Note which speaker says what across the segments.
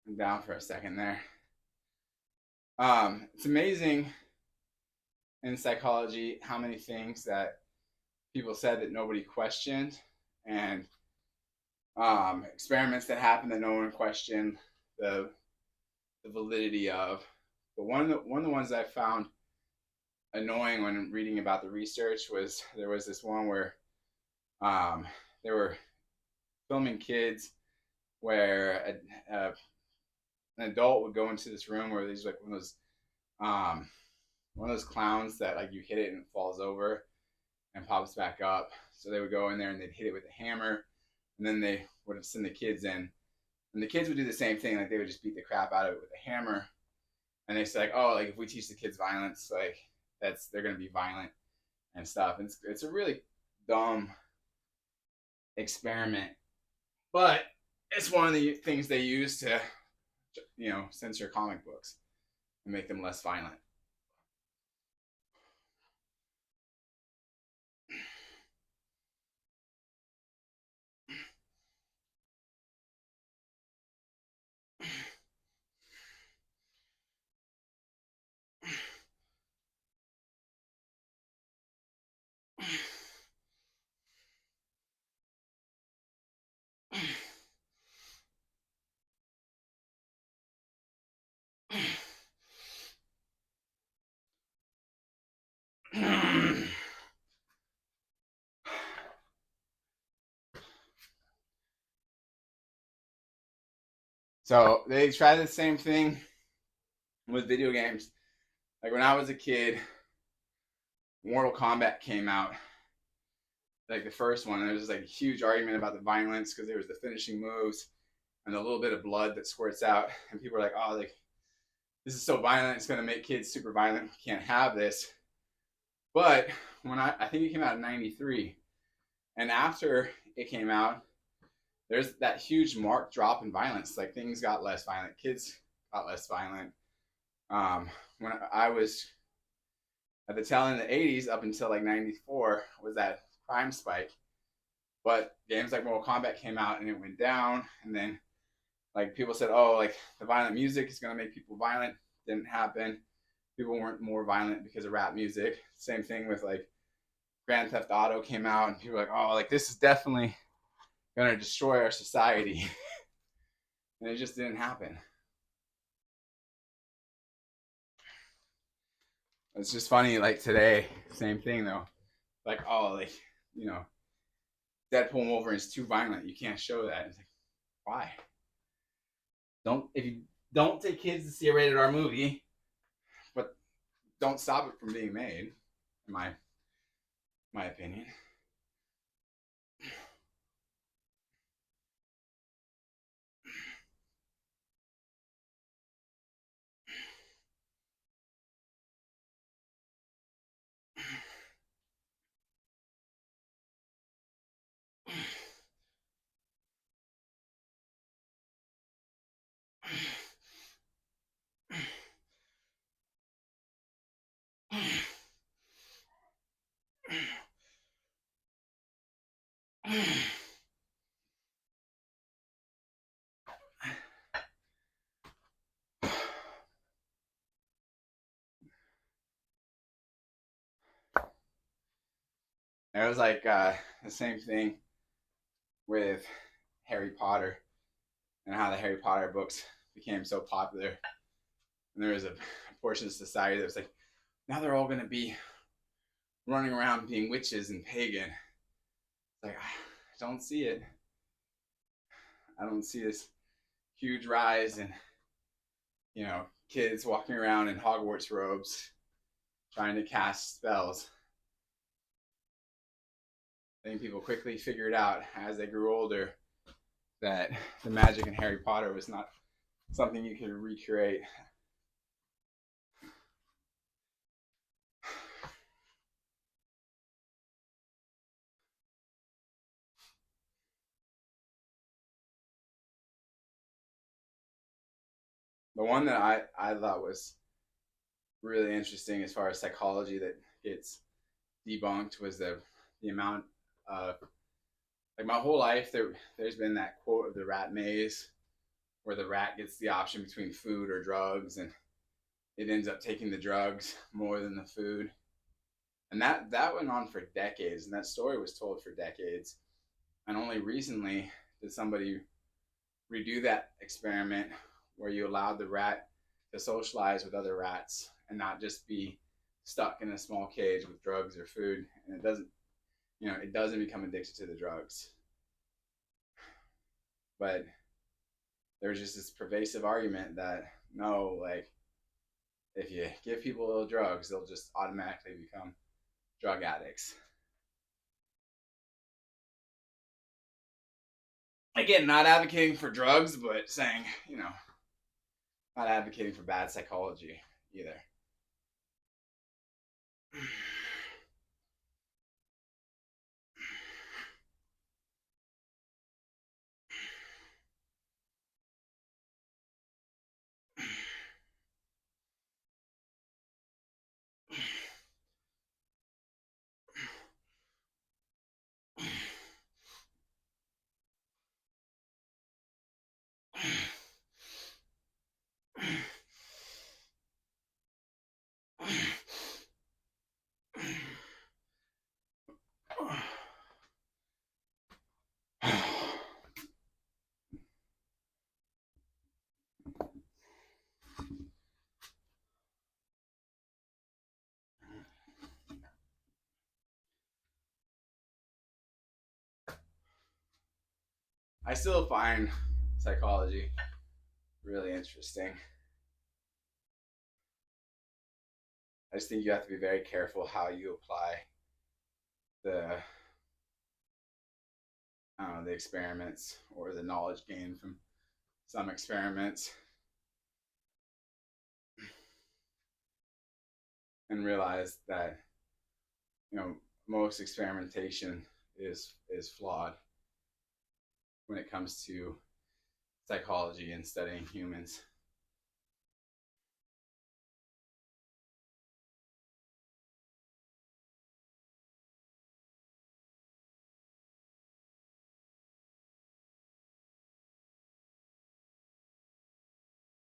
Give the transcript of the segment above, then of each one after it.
Speaker 1: I'm down for a second there. It's amazing in psychology how many things that people said that nobody questioned, and experiments that happened that no one questioned the the validity of. But one of the ones I found annoying when reading about the research was there was this one where um, they were filming kids where an adult would go into this room where there's like um, one of those clowns that like you hit it and it falls over and pops back up. So they would go in there and they'd hit it with a hammer, and then they would send the kids in, and the kids would do the same thing. Like they would just beat the crap out of it with a hammer, and they say like, oh, like if we teach the kids violence, like they're gonna be violent and stuff. And it's a really dumb experiment, but it's one of the things they use to censor comic books and make them less violent. So they try the same thing with video games. Like when I was a kid, Mortal Kombat came out, like the first one, and there was like a huge argument about the violence because there was the finishing moves and a little bit of blood that squirts out, and people are like, "Oh, like this is so violent, it's gonna make kids super violent. We can't have this." But when I think it came out in '93, and after it came out, there's that huge marked drop in violence. Like things got less violent, kids got less violent. When I was at the tail end of the '80s up until like '94 was that crime spike. But games like Mortal Kombat came out and it went down, and then like people said, oh, like the violent music is gonna make people violent. Didn't happen. People weren't more violent because of rap music. Same thing with like Grand Theft Auto came out, and people were like, oh, like this is definitely gonna destroy our society, and it just didn't happen. It's just funny, like today, same thing though. Like, oh, like you know, Deadpool and Wolverine is too violent. You can't show that. It's like, why? Don't if you don't take kids to see a rated R movie, but don't stop it from being made. In my opinion. It was like the same thing with Harry Potter and how the Harry Potter books became so popular. And there was a portion of society that was like, now they're all going to be running around being witches and pagan. It's like, I don't see it. I don't see this huge rise in, kids walking around in Hogwarts robes trying to cast spells. I think people quickly figured out as they grew older that the magic in Harry Potter was not something you could recreate. The one that I thought was really interesting as far as psychology that gets debunked was the amount of like my whole life there's been that quote of the rat maze where the rat gets the option between food or drugs, and it ends up taking the drugs more than the food. And that went on for decades, and that story was told for decades. And only recently did somebody redo that experiment where you allowed the rat to socialize with other rats and not just be stuck in a small cage with drugs or food. And it doesn't become addicted to the drugs. But there's just this pervasive argument that no, like, if you give people drugs, they'll just automatically become drug addicts. Again, not advocating for drugs, but saying, not advocating for bad psychology either. I still find psychology really interesting. I just think you have to be very careful how you apply the the experiments or the knowledge gained from some experiments, and realize that most experimentation is flawed when it comes to psychology and studying humans.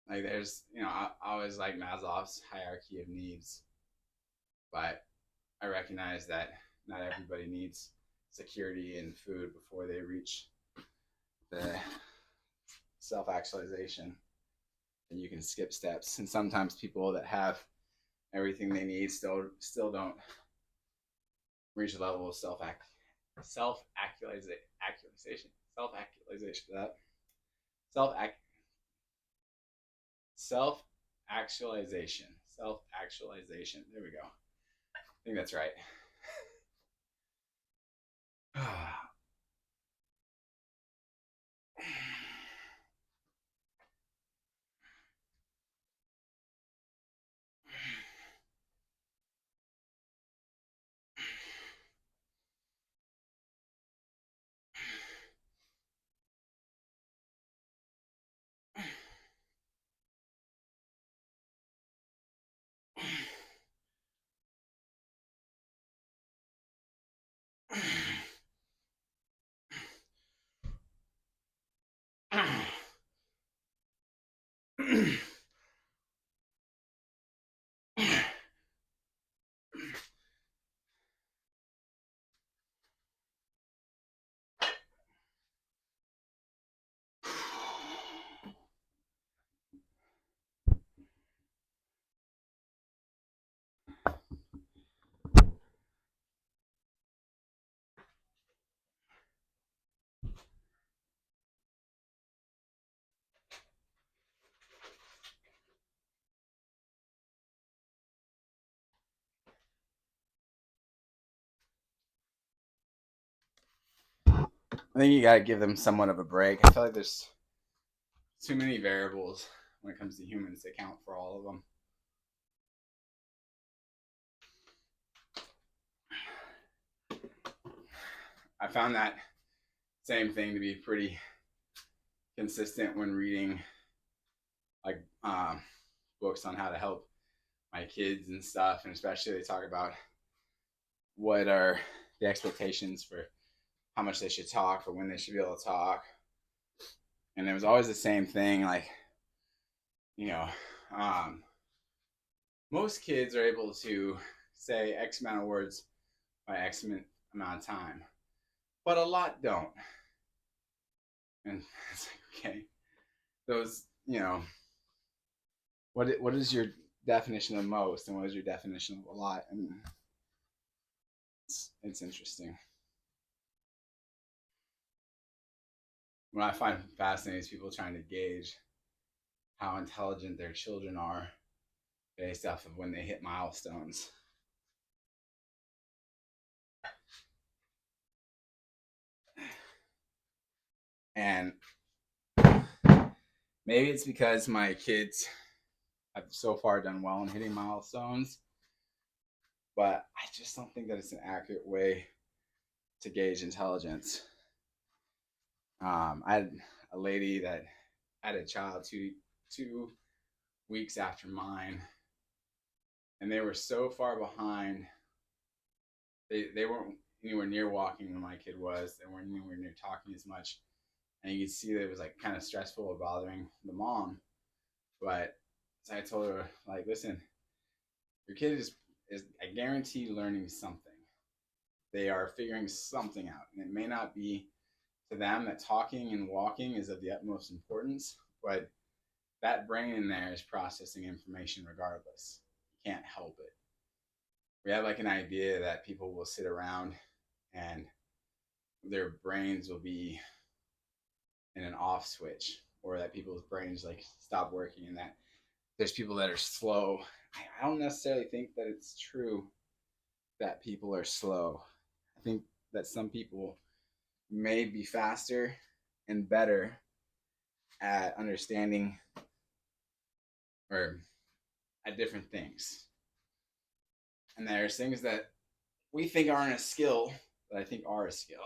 Speaker 1: Like there's, I always like Maslow's hierarchy of needs, but I recognize that not everybody needs security and food before they reach the self-actualization, and you can skip steps. And sometimes people that have everything they need still don't reach a level of self-actualization. There we go. I think that's right. I think you got to give them somewhat of a break. I feel like there's too many variables when it comes to humans to account for all of them. I found that same thing to be pretty consistent when reading like books on how to help my kids and stuff, and especially they talk about what are the expectations for how much they should talk or when they should be able to talk. And it was always the same thing, like, you know, um, most kids are able to say X amount of words by X amount of time, but a lot don't. And it's like, okay, those, what is your definition of most, and what is your definition of a lot? And it's interesting. What I find fascinating is people trying to gauge how intelligent their children are based off of when they hit milestones. And maybe it's because my kids have so far done well in hitting milestones, but I just don't think that it's an accurate way to gauge intelligence. I had a lady that had a child 2 weeks after mine, and they were so far behind. They weren't anywhere near walking when my kid was. They weren't anywhere near talking as much, and you could see that it was like kind of stressful or bothering the mom. But so I told her, like, listen, your kid is I guarantee learning something. They are figuring something out, and it may not be to them that talking and walking is of the utmost importance, but that brain in there is processing information regardless. You can't help it. We have like an idea that people will sit around and their brains will be in an off switch, or that people's brains like stop working, and that there's people that are slow. I don't necessarily think that it's true that people are slow. I think that some people may be faster and better at understanding or at different things. And there's things that we think aren't a skill that I think are a skill.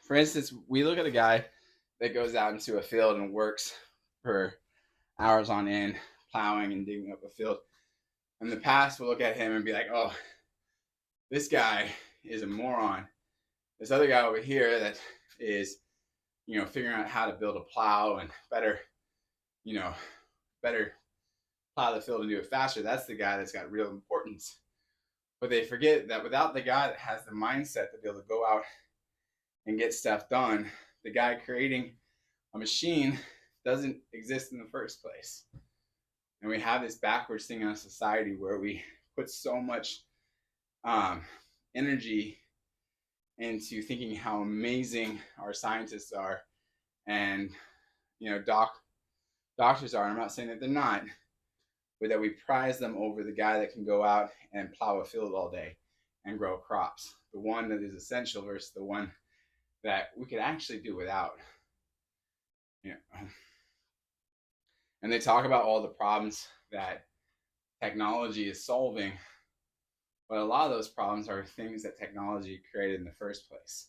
Speaker 1: For instance, we look at a guy that goes out into a field and works for hours on end, plowing and digging up a field. In the past, we'll look at him and be like, oh, this guy is a moron. This other guy over here that is, figuring out how to build a plow and better, better plow the field and do it faster. That's the guy that's got real importance. But they forget that without the guy that has the mindset to be able to go out and get stuff done, the guy creating a machine doesn't exist in the first place. And we have this backwards thing in our society where we put so much energy into thinking how amazing our scientists are, and doctors are. And I'm not saying that they're not, but that we prize them over the guy that can go out and plow a field all day and grow crops. The one that is essential versus the one that we could actually do without. And they talk about all the problems that technology is solving, but a lot of those problems are things that technology created in the first place.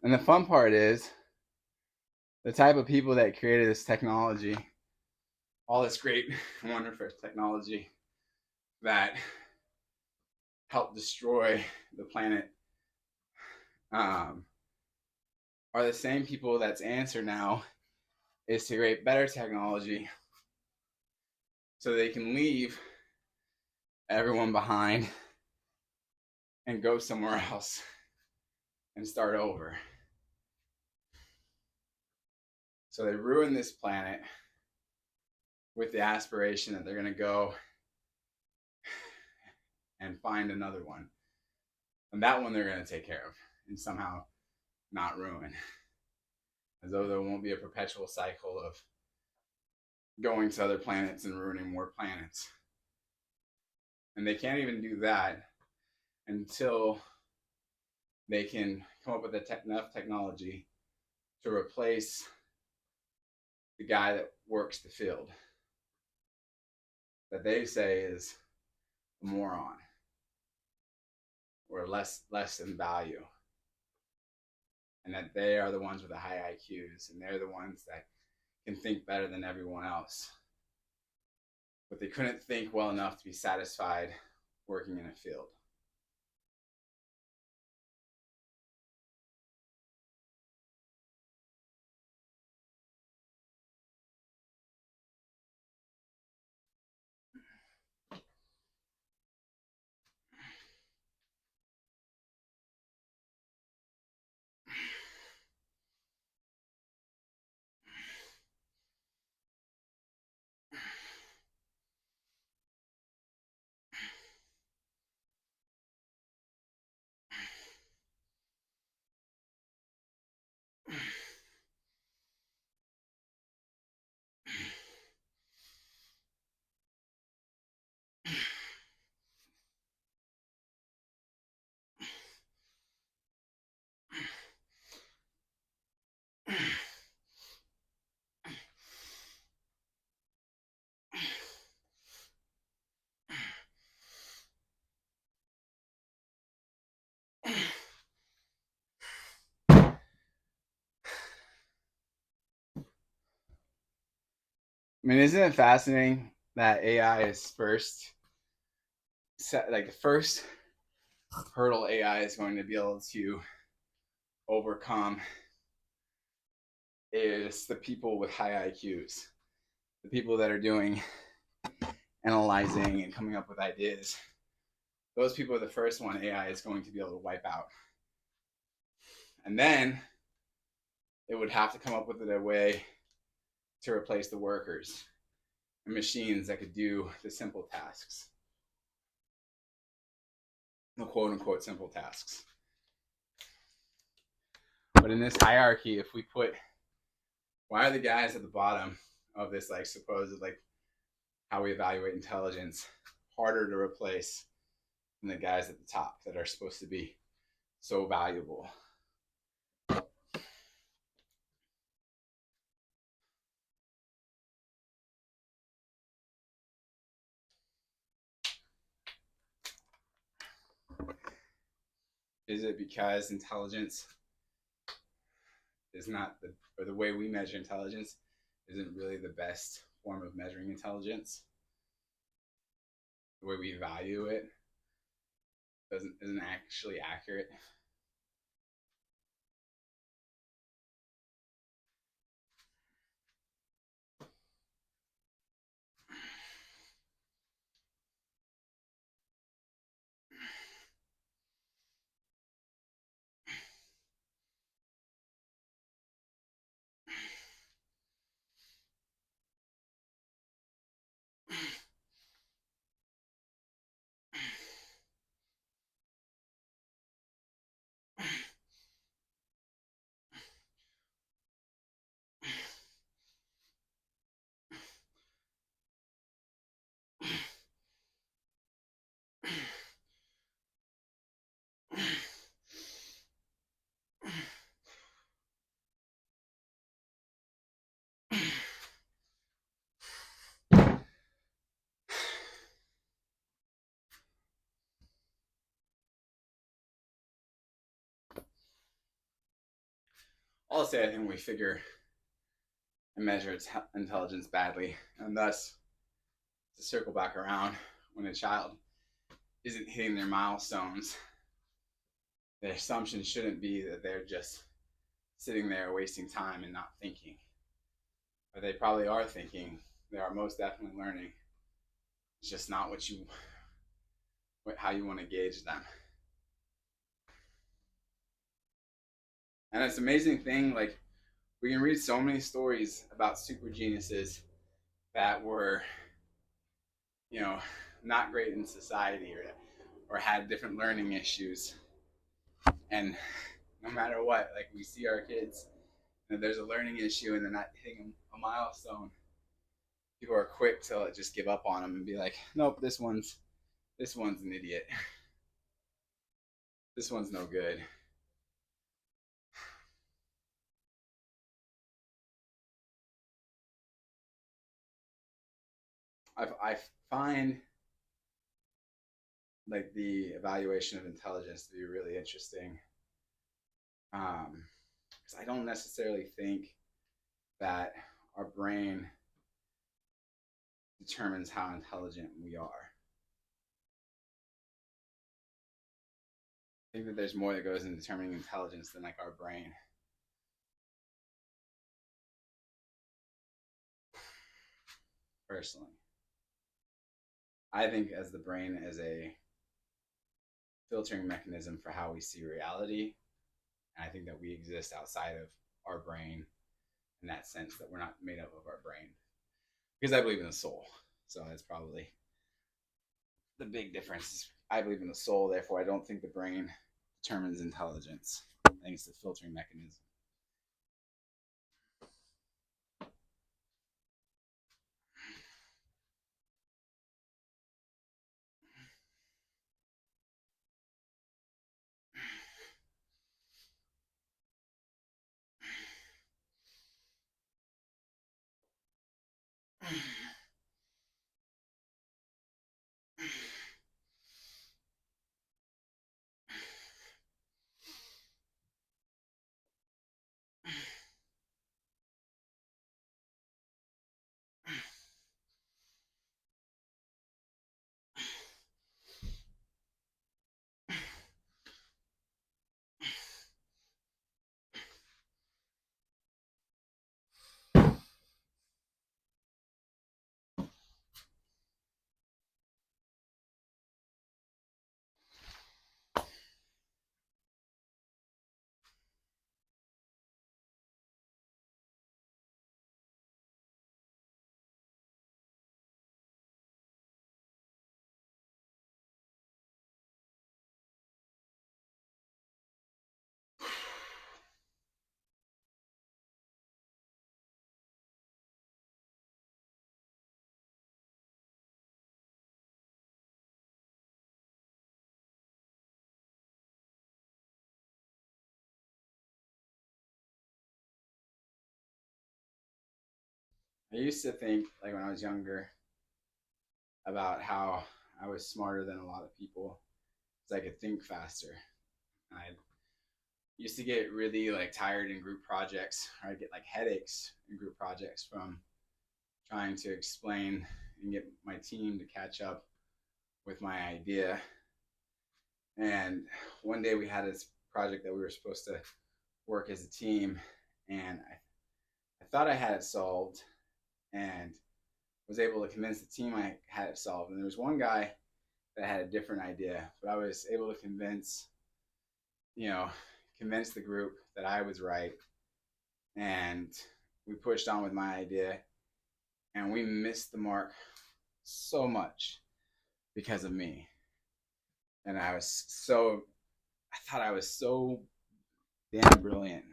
Speaker 1: And the fun part is the type of people that created this technology, all this great, wonderful technology that helped destroy the planet, um, are the same people that's answer now is to create better technology so they can leave everyone behind and go somewhere else and start over. So they ruin this planet with the aspiration that they're going to go and find another one. And that one they're going to take care of and somehow not ruin. As though there won't be a perpetual cycle of going to other planets and ruining more planets. And they can't even do that until they can come up with enough technology to replace the guy that works the field that they say is a moron or less in value, and that they are the ones with the high IQs and they're the ones that can think better than everyone else, but they couldn't think well enough to be satisfied working in a field. I mean, isn't it fascinating that AI is like the first hurdle AI is going to be able to overcome is the people with high IQs, the people that are doing analyzing and coming up with ideas. Those people are the first one AI is going to be able to wipe out. And then it would have to come up with a way to replace the workers and machines that could do the simple tasks, the quote unquote simple tasks. But in this hierarchy, if we put, why are the guys at the bottom of this, like, supposed, like, how we evaluate intelligence harder to replace than the guys at the top that are supposed to be so valuable? Is it because intelligence is not or the way we measure intelligence isn't really the best form of measuring intelligence? The way we value it isn't actually accurate. I'll say I think we figure and measure its intelligence badly, and thus to circle back around, when a child isn't hitting their milestones, the assumption shouldn't be that they're just sitting there wasting time and not thinking. But they probably are thinking. They are most definitely learning. It's just not how you want to gauge them. And it's an amazing thing, like we can read so many stories about super geniuses that were, you know, not great in society, or had different learning issues. And no matter what, like we see our kids and there's a learning issue and they're not hitting a milestone, people are quick to just give up on them and be like, nope, this one's an idiot. This one's no good. I find like the evaluation of intelligence to be really interesting, because I don't necessarily think that our brain determines how intelligent we are. I think that there's more that goes in determining intelligence than like our brain. Personally, I think as the brain as a filtering mechanism for how we see reality, and I think that we exist outside of our brain in that sense, that we're not made up of our brain, because I believe in the soul. So that's probably the big difference. I believe in the soul, therefore I don't think the brain determines intelligence. I think it's the filtering mechanism. I used to think, like when I was younger, about how I was smarter than a lot of people because I could think faster. I used to get really like tired in group projects, or I get like headaches in group projects from trying to explain and get my team to catch up with my idea. And one day we had this project that we were supposed to work as a team, and I thought I had it solved and was able to convince the team I had it solved. And there was one guy that had a different idea, but I was able to convince the group that I was right. And we pushed on with my idea, and we missed the mark so much because of me. And I thought I was so damn brilliant.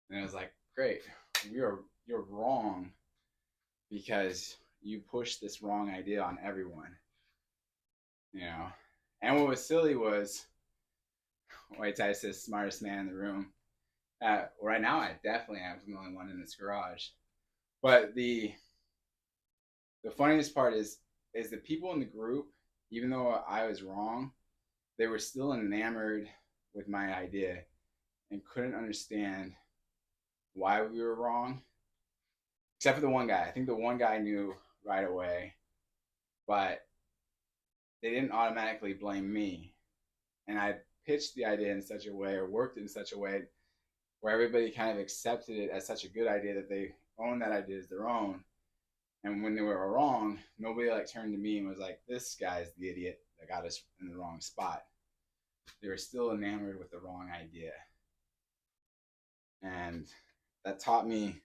Speaker 1: And I was like, great, you're wrong because you pushed this wrong idea on everyone. And what was silly was White Tie says smartest man in the room. Right now, I definitely am the only one in this garage. But the funniest part is the people in the group, even though I was wrong, they were still enamored with my idea and couldn't understand why we were wrong, except for the one guy. I think the one guy knew right away, but they didn't automatically blame me. And I pitched the idea in such a way or worked in such a way where everybody kind of accepted it as such a good idea that they owned that idea as their own. And when they were wrong, nobody like turned to me and was like, "This guy's the idiot that got us in the wrong spot." They were still enamored with the wrong idea, and that taught me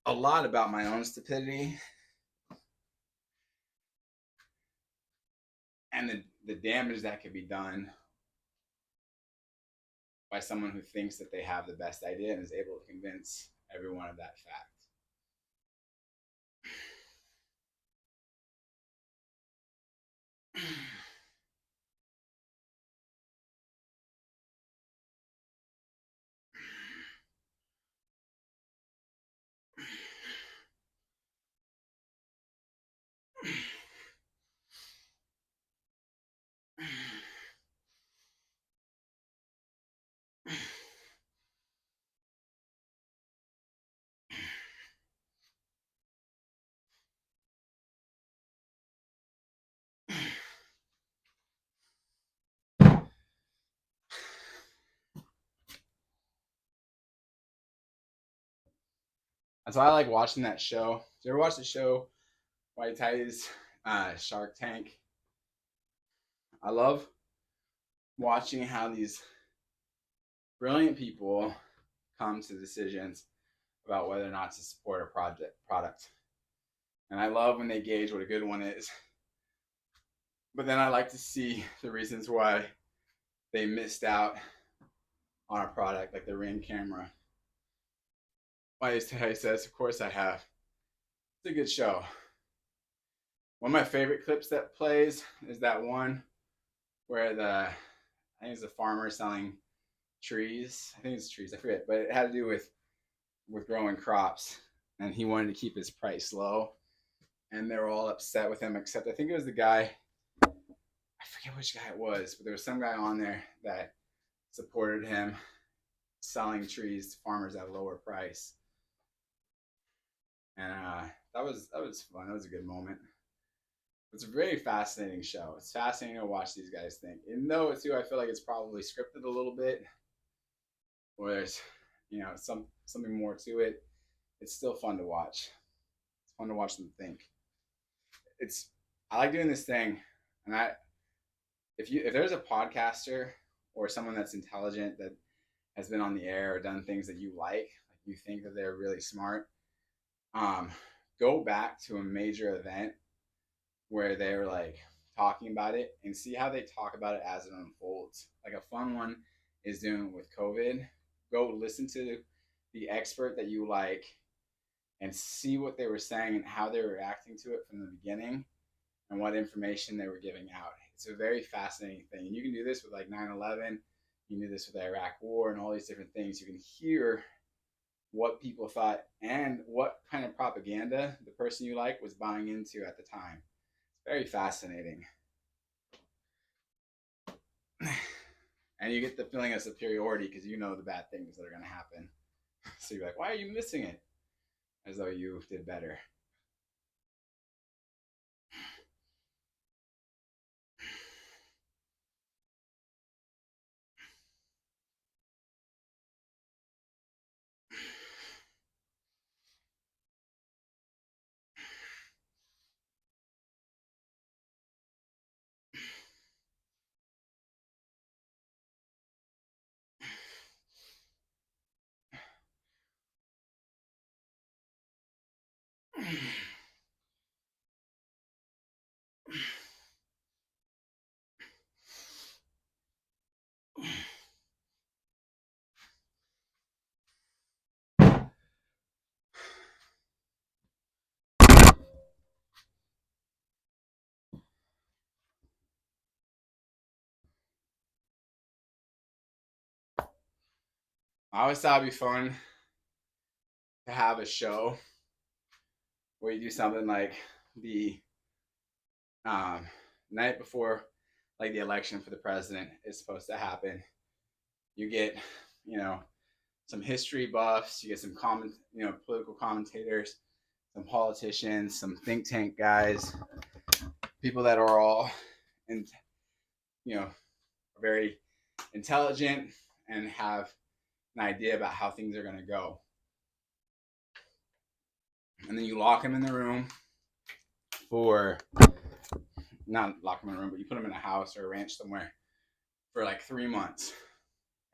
Speaker 1: a lot about my own stupidity and the damage that could be done by someone who thinks that they have the best idea and is able to convince everyone of that fact. That's why I like watching that show. Did you ever watch the show White Ties, Shark Tank? I love watching how these brilliant people come to decisions about whether or not to support a product. And I love when they gauge what a good one is. But then I like to see the reasons why they missed out on a product, like the Ring camera. Why says, "Of course I have." It's a good show. One of my favorite clips that plays is that one where I think it's a farmer selling trees. I think it's trees. I forget, but it had to do with growing crops, and he wanted to keep his price low, and they were all upset with him. Except I think it was the guy. I forget which guy it was, but there was some guy on there that supported him selling trees to farmers at a lower price, and that was fun. That was a good moment. It's a very fascinating show. It's fascinating to watch these guys think. Even though too, I feel like it's probably scripted a little bit, or there's something more to it. It's still fun to watch. It's fun to watch them think. I like doing this thing, and if there's a podcaster or someone that's intelligent that has been on the air or done things that you like you think that they're really smart, um, go back to a major event where they're like talking about it and see how they talk about it as it unfolds. Like a fun one is doing with COVID. Go listen to the expert that you like and see what they were saying and how they were reacting to it from the beginning and what information they were giving out. It's a very fascinating thing. And you can do this with like 9/11. You can do this with the Iraq War and all these different things. You can hear what people thought and what kind of propaganda the person you like was buying into at the time. It's very fascinating. And you get the feeling of superiority because you know the bad things that are going to happen. So you're like, why are you missing it? As though you did better. I always thought it'd be fun to have a show where you do something like the um, night before, like the election for the president is supposed to happen. You get, you know, some history buffs, you get some political commentators, some politicians, some think tank guys, people that are all, and very intelligent and have an idea about how things are going to go. And then you lock them in the room for, not lock them in a room, but you put them in a house or a ranch somewhere for like 3 months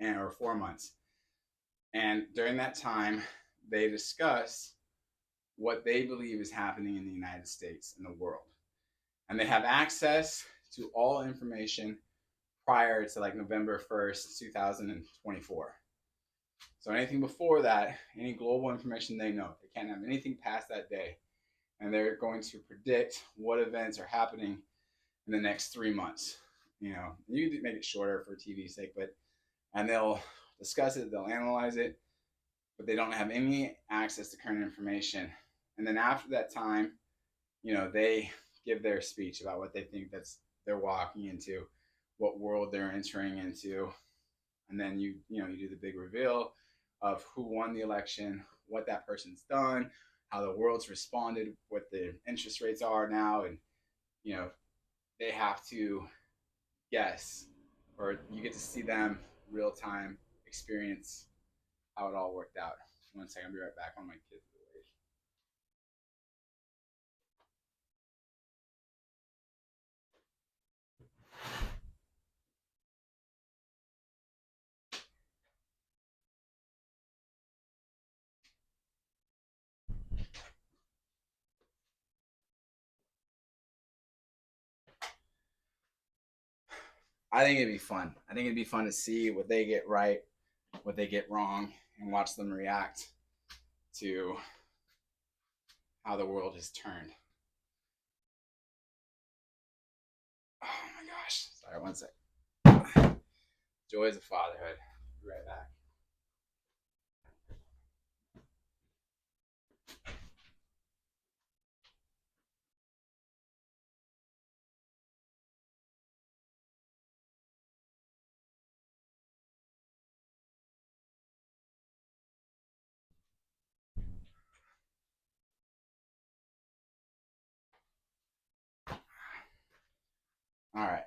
Speaker 1: or 4 months. And during that time, they discuss what they believe is happening in the United States and the world. And they have access to all information prior to like November 1st, 2024. So anything before that, any global information they know, they can't have anything past that day. And they're going to predict what events are happening in the next 3 months. You can make it shorter for TV's sake, and they'll discuss it, they'll analyze it, but they don't have any access to current information. And then after that time, they give their speech about what they think they're walking into, what world they're entering into. And then you do the big reveal of who won the election, what that person's done, how the world's responded, what the interest rates are now, and they have to guess, or you get to see them real time experience how it all worked out. 1 second, I'll be right back on my kids. I think it'd be fun. I think it'd be fun to see what they get right, what they get wrong, and watch them react to how the world has turned. Oh my gosh. Sorry, 1 sec. Joys of fatherhood. Be right back. All right.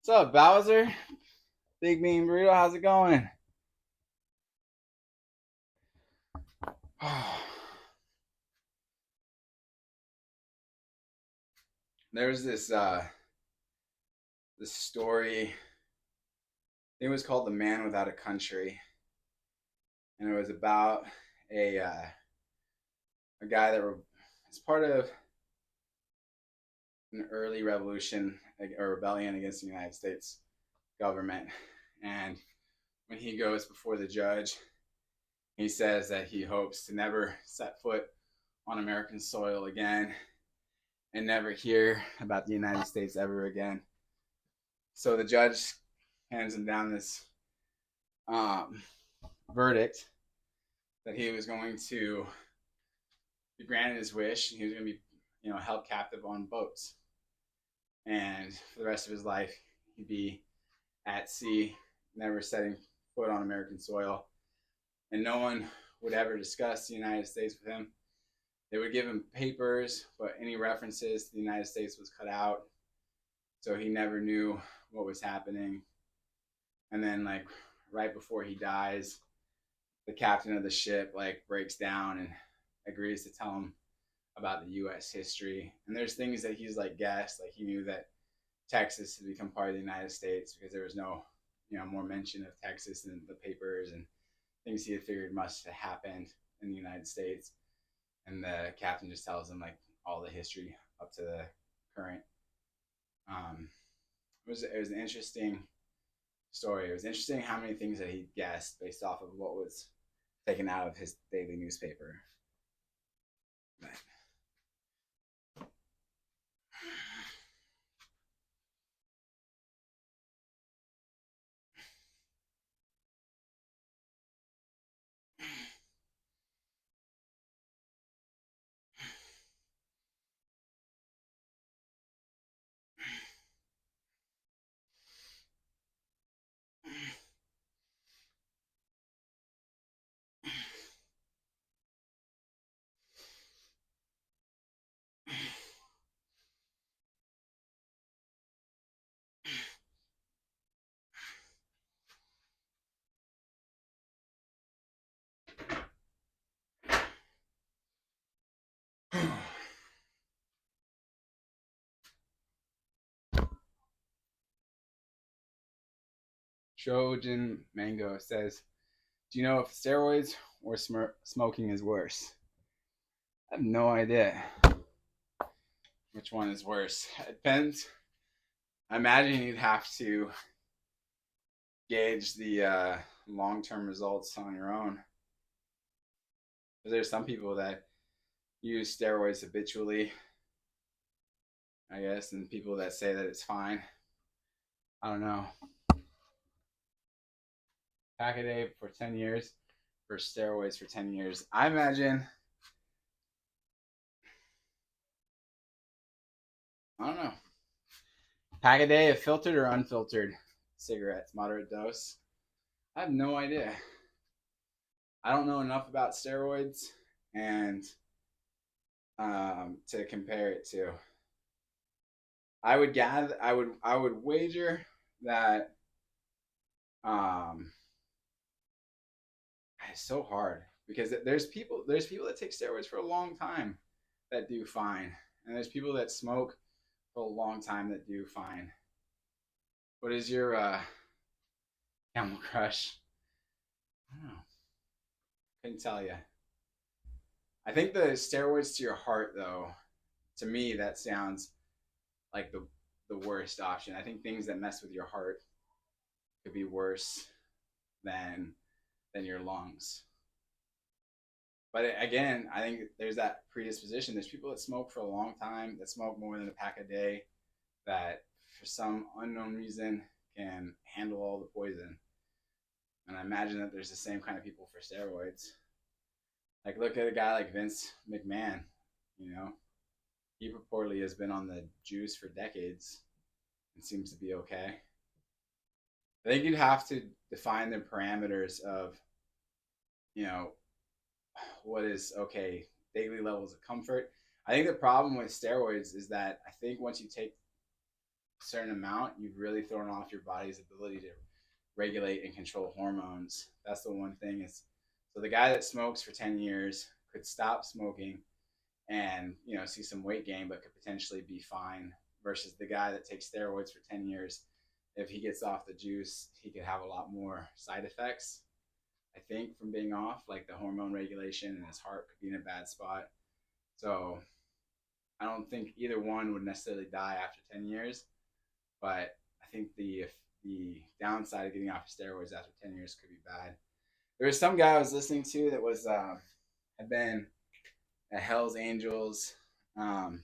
Speaker 1: What's up, Bowser? Big Bean Burrito, how's it going? There's this story. I think it was called "The Man Without a Country," and it was about a guy that was part of an early revolution or rebellion against the United States government. And when he goes before the judge, he says that he hopes to never set foot on American soil again and never hear about the United States ever again. So the judge hands him down this verdict that he was going to be granted his wish. He was going to be, held captive on boats, and for the rest of his life, he'd be at sea, never setting foot on American soil, and no one would ever discuss the United States with him. They would give him papers, but any references to the United States was cut out, so he never knew what was happening. And then, like, right before he dies, the captain of the ship breaks down and agrees to tell him about the U.S. history. And there's things that he's guessed. He knew that Texas to become part of the United States because there was no, more mention of Texas in the papers and things he had figured must have happened in the United States. And the captain just tells him like all the history up to the current. It was an interesting story. It was interesting how many things that he guessed based off of what was taken out of his daily newspaper. But Trojan Mango says, "Do you know if steroids or smoking is worse?" I have no idea which one is worse. It depends. I imagine you'd have to gauge the long-term results on your own. There's some people that use steroids habitually, I guess, and people that say that it's fine. I don't know. Pack a day for 10 years for steroids for 10 years. I imagine, I don't know. Pack a day of filtered or unfiltered cigarettes, moderate dose. I have no idea. I don't know enough about steroids and to compare it to. I would wager that it's so hard because there's people that take steroids for a long time that do fine, and there's people that smoke for a long time that do fine. What is your Camel Crush? I don't know. Couldn't tell you. I think the steroids to your heart, though, to me, that sounds like the worst option. I think things that mess with your heart could be worse than your lungs. But again, I think there's that predisposition. There's people that smoke for a long time, that smoke more than a pack a day, that for some unknown reason can handle all the poison. And I imagine that there's the same kind of people for steroids. Like, look at a guy like Vince McMahon. He purportedly has been on the juice for decades and seems to be okay. I think you'd have to define the parameters of, what is okay, daily levels of comfort. I think the problem with steroids is that I think once you take a certain amount, you've really thrown off your body's ability to regulate and control hormones. That's the one thing is, so the guy that smokes for 10 years could stop smoking and, see some weight gain, but could potentially be fine versus the guy that takes steroids for 10 years. If he gets off the juice, he could have a lot more side effects, I think, from being off, like the hormone regulation, and his heart could be in a bad spot. So I don't think either one would necessarily die after 10 years, but I think the downside of getting off of steroids after 10 years could be bad. There was some guy I was listening to that was had been at Hell's Angels, one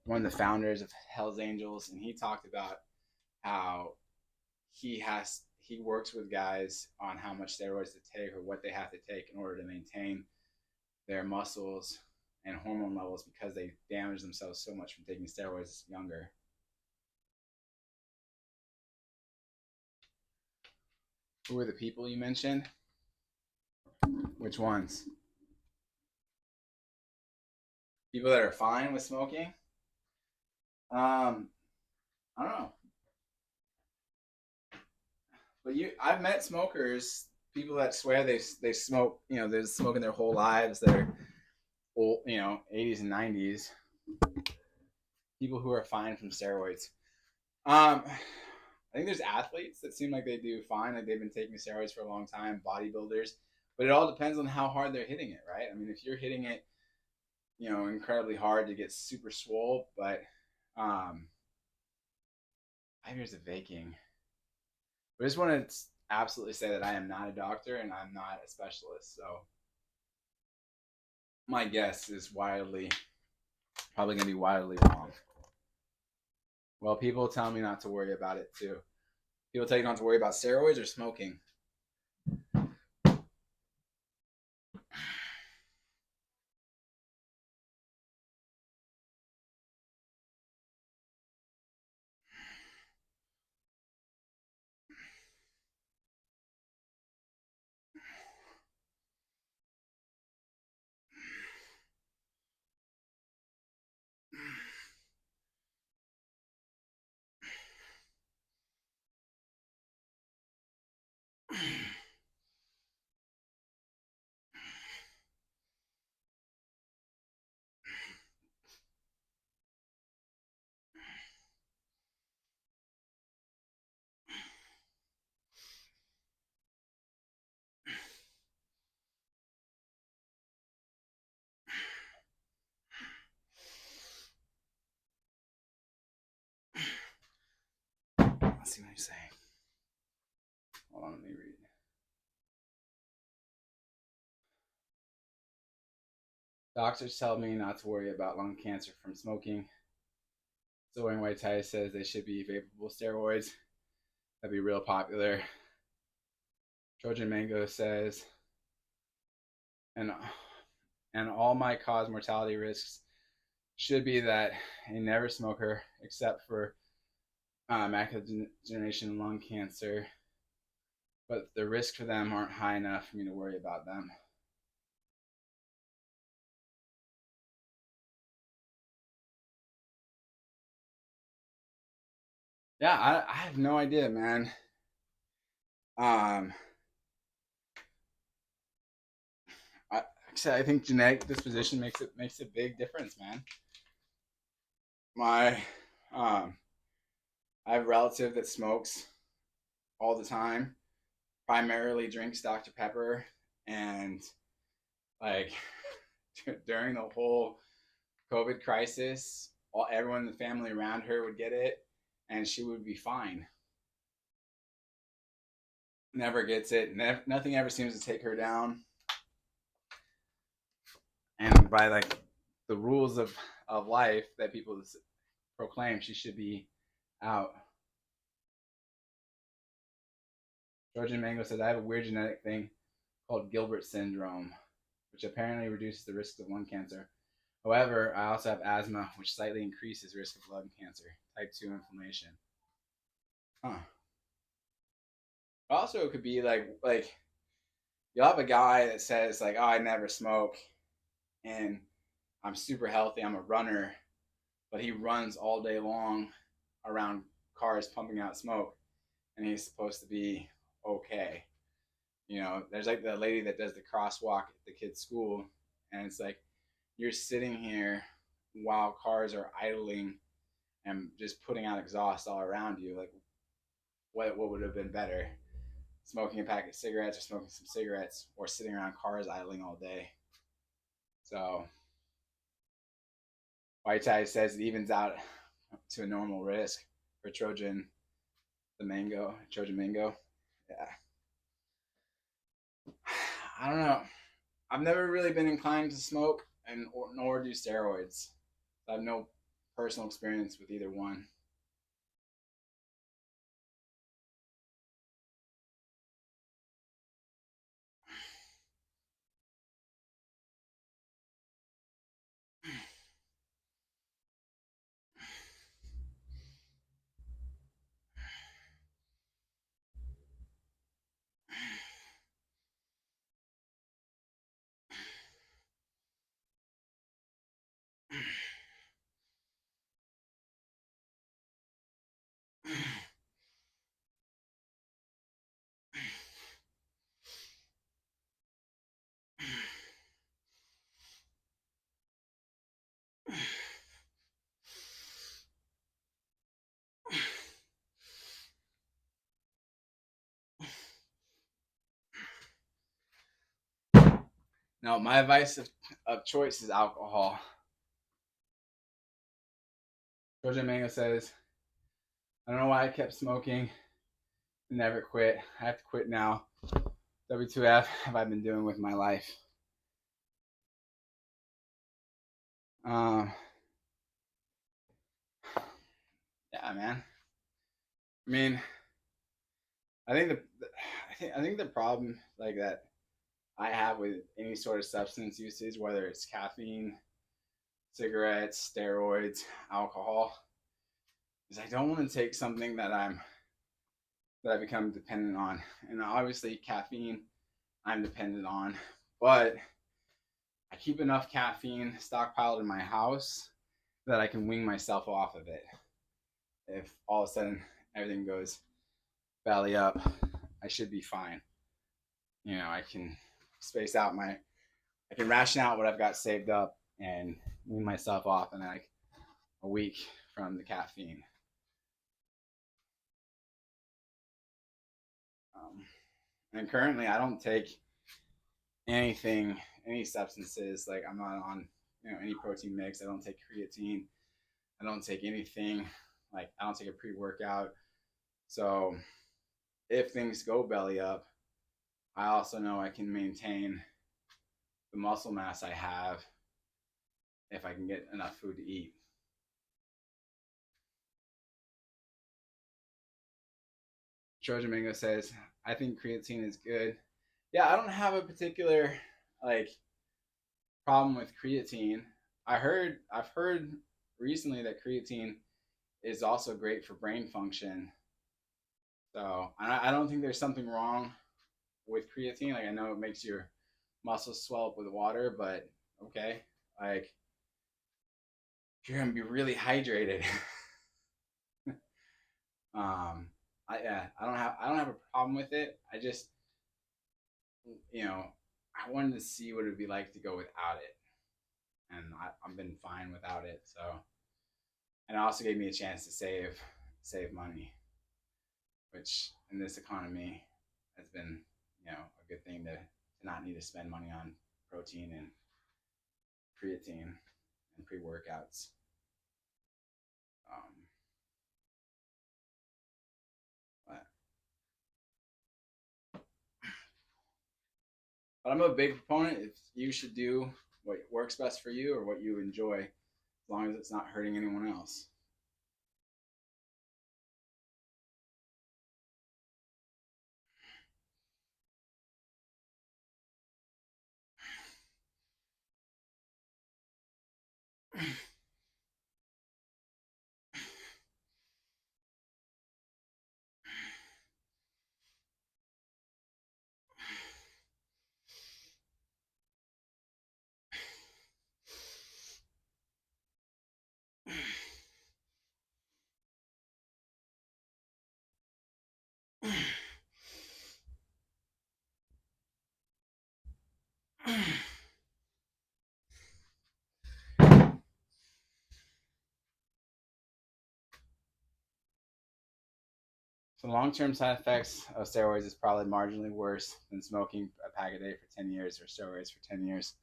Speaker 1: of the founders of Hell's Angels, and he talked about how he works with guys on how much steroids to take or what they have to take in order to maintain their muscles and hormone levels because they damage themselves so much from taking steroids younger. Who were the people you mentioned? Which ones? People that are fine with smoking? I don't know. But I've met smokers, people that swear they smoke, they're smoking their whole lives. They're old, 80s and 90s. People who are fine from steroids. I think there's athletes that seem like they do fine, like they've been taking steroids for a long time, bodybuilders, but it all depends on how hard they're hitting it, right? I mean, if you're hitting it, incredibly hard to get super swole, but 5 years of vaking. But I just want to absolutely say that I am not a doctor and I'm not a specialist, so my guess is probably going to be wildly wrong. Well, people tell me not to worry about it too. People tell you not to worry about steroids or smoking. Let's see what he's saying. Hold on, let me read. Doctors tell me not to worry about lung cancer from smoking. Soaring White Tie says they should be vapable steroids. That'd be real popular. Trojan Mango says, and all my cause mortality risks should be that a never smoker, except for macular degeneration lung cancer, but the risk for them aren't high enough for me to worry about them. Yeah, I have no idea, man. Um, I think genetic disposition makes a big difference, man. My um, I have a relative that smokes all the time, primarily drinks Dr. Pepper, and like during the whole COVID crisis, everyone in the family around her would get it, and she would be fine. Never gets it. Nothing ever seems to take her down. And by like the rules of life that people proclaim, she should be out. Georgian Mango says, I have a weird genetic thing called Gilbert syndrome, which apparently reduces the risk of lung cancer. However, I also have asthma, which slightly increases risk of lung cancer, type 2 inflammation. Huh. Also, it could be like you'll have a guy that says like, "Oh, I never smoke, and I'm super healthy. I'm a runner," but he runs all day long around cars pumping out smoke, and he's supposed to be okay. There's like the lady that does the crosswalk at the kids' school, and it's like you're sitting here while cars are idling and just putting out exhaust all around you. Like, what would have been better? Smoking a pack of cigarettes or smoking some cigarettes or sitting around cars idling all day. So Whiteside says it evens out to a normal risk for Trojan Mango. Yeah. I don't know. I've never really been inclined to smoke nor do steroids. I have no personal experience with either one. Now, my vice of choice is alcohol. Georgia Mango says, I don't know why I kept smoking and never quit. I have to quit now. W2F have I been doing with my life? Um, yeah, man. I mean, I think I think the problem like that I have with any sort of substance usage, whether it's caffeine, cigarettes, steroids, alcohol, is I don't want to take something that I become dependent on. And obviously, caffeine I'm dependent on, but I keep enough caffeine stockpiled in my house that I can wing myself off of it. If all of a sudden everything goes belly up, I should be fine. You know, I can space out I can ration out what I've got saved up and wean myself off in like a week from the caffeine. Um, and currently, I don't take anything, any substances. Like I'm not on, any protein mix. I don't take creatine. I don't take anything. Like I don't take a pre-workout. So if things go belly up, I also know I can maintain the muscle mass I have if I can get enough food to eat. Trojan Mango says, I think creatine is good. Yeah, I don't have a particular like problem with creatine. I've heard recently that creatine is also great for brain function. So I don't think there's something wrong with creatine. Like I know it makes your muscles swell up with water, but okay, like you're gonna be really hydrated. I don't have a problem with it. I just you know I wanted to see what it would be like to go without it, and I've been fine without it. So and it also gave me a chance to save money, which in this economy has been a good thing to not need to spend money on protein and creatine and pre workouts. Um, but, but I'm a big proponent. If you should do what works best for you or what you enjoy, as long as it's not hurting anyone else. So long-term side effects of steroids is probably marginally worse than smoking a pack a day for 10 years or steroids for 10 years.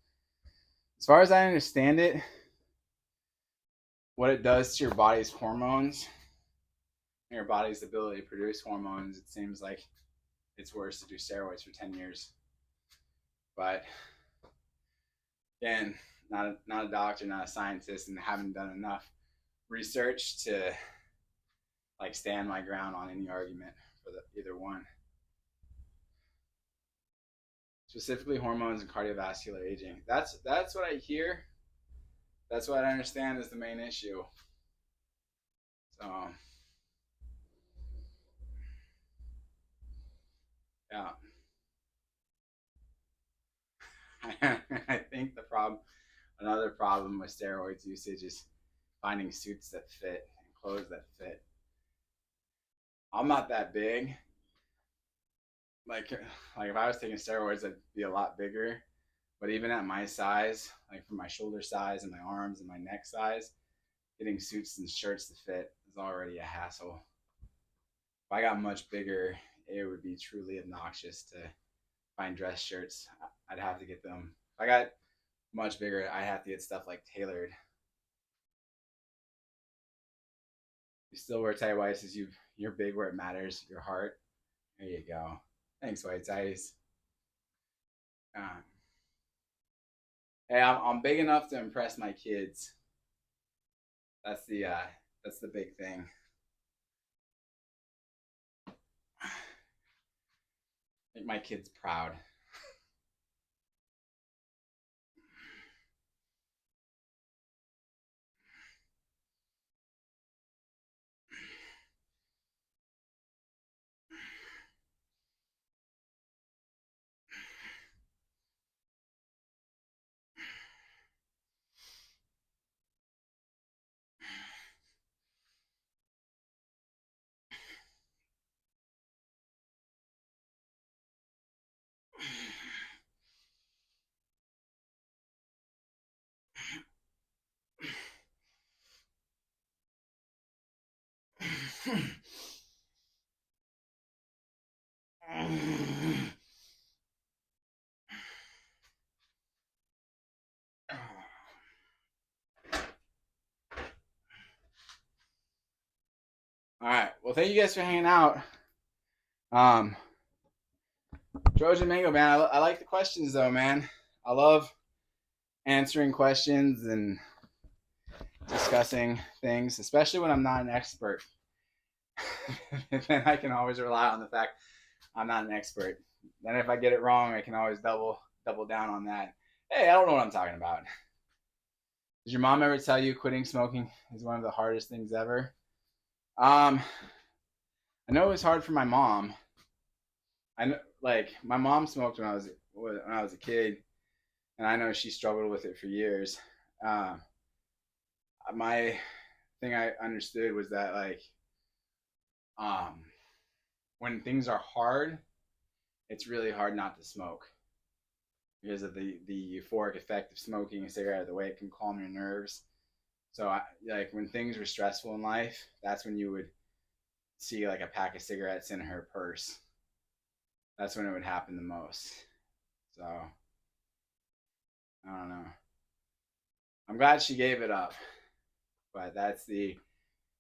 Speaker 1: As far as I understand it, what it does to your body's hormones, your body's ability to produce hormones, it seems like it's worse to do steroids for 10 years. But again, not a doctor, not a scientist, and haven't done enough research to like stand my ground on any argument for either one. Specifically, hormones and cardiovascular aging. That's what I hear. That's what I understand is the main issue. So yeah, I think another problem with steroids usage is finding suits that fit and clothes that fit. I'm not that big. Like like if I was taking steroids, I'd be a lot bigger. But even at my size, like for my shoulder size and my arms and my neck size, getting suits and shirts to fit is already a hassle. If I got much bigger, it would be truly obnoxious to find dress shirts. I'd have to get them. I got much bigger. I have to get stuff like tailored. You still wear tight whites as you're big where it matters, your heart. There you go. Thanks, white ties. Um, hey, I'm big enough to impress my kids. That's the uh, that's the big thing. Make my kids proud. All right. Well, thank you guys for hanging out. Um, Trojan Mango, man. I like the questions though, man. I love answering questions and discussing things, especially when I'm not an expert. Then I can always rely on the fact I'm not an expert. Then if I get it wrong, I can always double down on that. Hey, I don't know what I'm talking about. Did your mom ever tell you quitting smoking is one of the hardest things ever? I know it was hard for my mom. I know, like my mom smoked when I was a kid, and I know she struggled with it for years. Um, my thing I understood was that like um, when things are hard, it's really hard not to smoke because of the euphoric effect of smoking a cigarette, the way it can calm your nerves. So like when things were stressful in life, that's when you would see like a pack of cigarettes in her purse. That's when it would happen the most. So I don't know. I'm glad she gave it up, but that's the.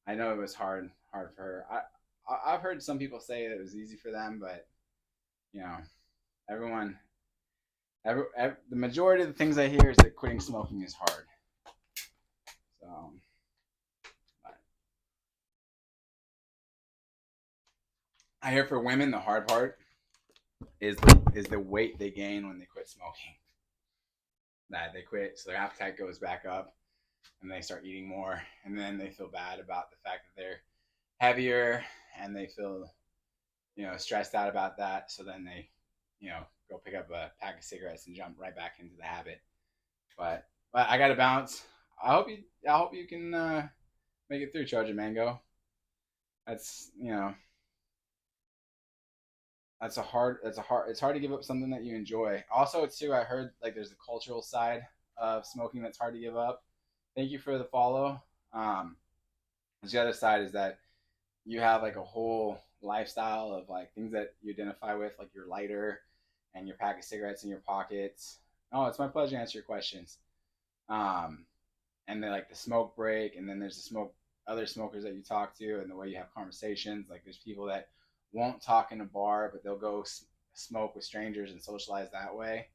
Speaker 1: I know it was hard for her. I've heard some people say that it was easy for them, but you know, everyone, the majority of the things I hear is that quitting smoking is hard. So, but I hear for women the hard part is the weight they gain when they quit smoking. That they quit, so their appetite goes back up, and they start eating more, and then they feel bad about the fact that they're heavier, and they feel stressed out about that. So then they go pick up a pack of cigarettes and jump right back into the habit. But I got to bounce. I hope you can make it through, Charger Mango. That's it's hard to give up something that you enjoy. Also, too, I heard like there's a cultural side of smoking that's hard to give up. Thank you for the follow. The other side is that you have like a whole lifestyle of like things that you identify with, like your lighter and your pack of cigarettes in your pockets. Oh, it's my pleasure to answer your questions. Um, and then like the smoke break, and then there's the other smokers that you talk to, and the way you have conversations. Like there's people that won't talk in a bar, but they'll go smoke with strangers and socialize that way.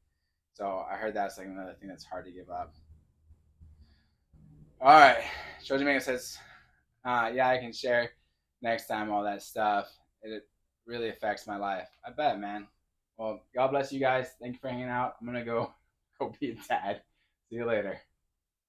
Speaker 1: So I heard that's like another thing that's hard to give up. All right, Trojan Mega says, yeah, I can share next time all that stuff. It really affects my life. I bet, man. Well, God bless you guys. Thank you for hanging out. I'm gonna go be a dad. See you later.